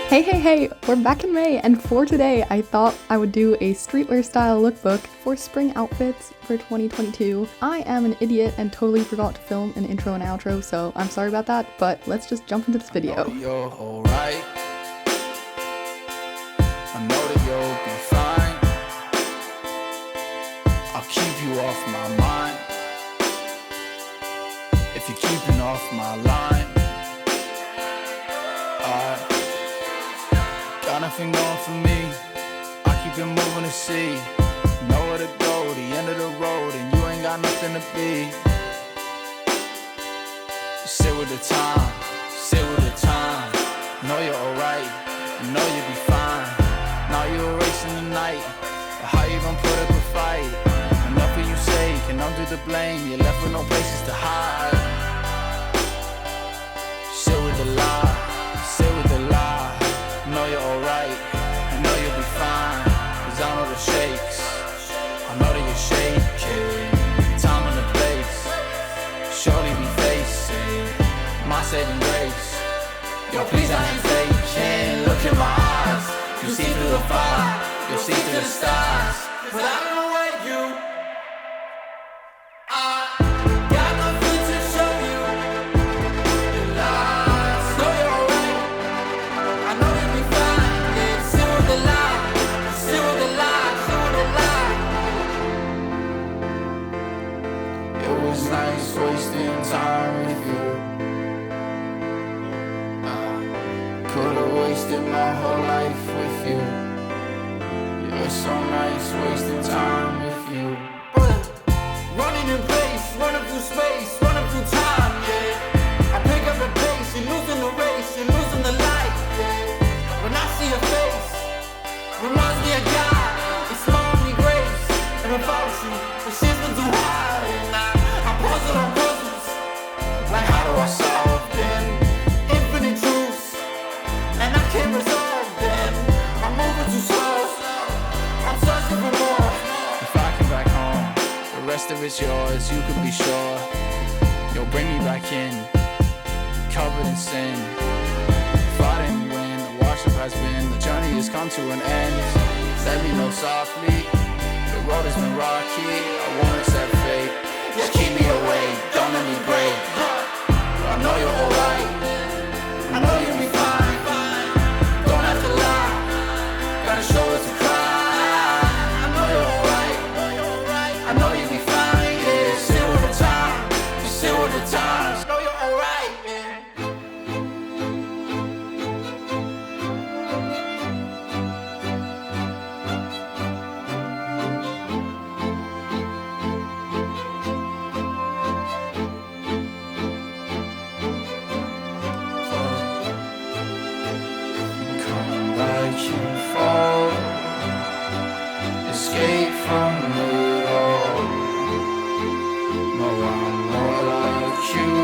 Hey, we're back in May, and for today I thought I would do a streetwear style lookbook for spring outfits for 2022. I am an idiot and totally forgot to film an intro and outro, so I'm sorry about that, but let's just jump into this video. Oh, you're alright. I know that you'll be fine. I'll keep you off my mind if you're keeping off my line. Got nothing going for me. I keep it moving to see. Nowhere to go, the end of the road, and you ain't got nothing to be. Just sit with the time, sit with the time. Know you're alright, know you'll be fine. Now you're erasing the night, but how you gonna put up a fight? Enough of you say, can undo the blame. You're left with no places to hide. Sit with the lie, sit with the lie. Know you're alright, I know you'll be fine. Cause I know the shakes, I know that you're shaking. Time and the place, surely be facing my saving grace. Yo, please, I ain't faking. Look in my eyes, you see through the fire, you'll see through the stars. But I don't know where you are. Got nothing to show you. The lies, know you're alright, I know you'll be fine. Yeah, still with the lie, still with the lie, still with the lie. It was nice wasting time with you. Could've wasted my whole life with you. It's so nice wasting time with you. Running in place, running through space, running through time, yeah. I pick up the pace, you're losing the race, you're losing the light, yeah. When I see your face, reminds me of God, it's small me grace. And without you, the shit's been too hard. And I puzzle on puzzles, like how do I solve them? Infinite truths, and I can't resolve them. I'm moving too slow, I'm searching for more. If I come back home, the rest of it's yours, you can be sure. You'll bring me back in, covered in sin. If I didn't win, the worship has been. The journey has come to an end. Let me know softly, the road has been rocky. I won't accept fate, just keep me away, don't let me break. I know you're alright, I know you'll be fine. Don't have to lie, gotta show it to cry. I know you're alright, I know you'll be fine. Yeah, sit with the time, just sit with the times. Know you're alright, yeah. Come back and fall, escape from it all. No, I'm more like you,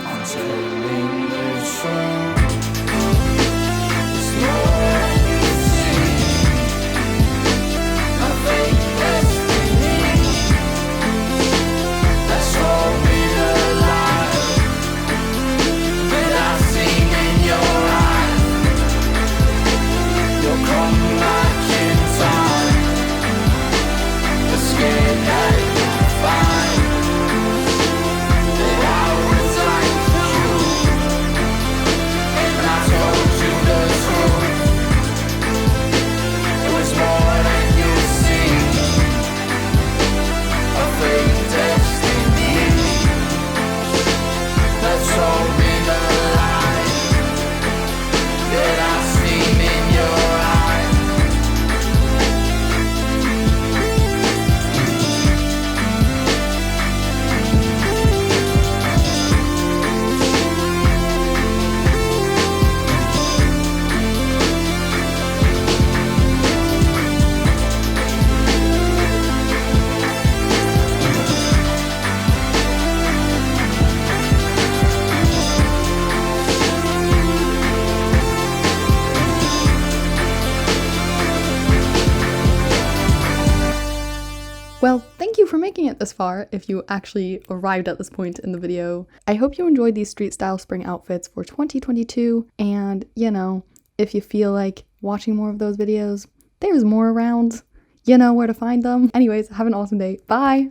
I'm telling the truth. It's more you see, a fake destiny that's holding alive. But I've seen in your eyes, you'll come back in time. The scared that you'll find that I was like you. making it this far, if you actually arrived at this point in the video. I hope you enjoyed these street style spring outfits for 2022, and you know, if you feel like watching more of those videos, there's more around. You know where to find them. Anyways, have an awesome day. Bye!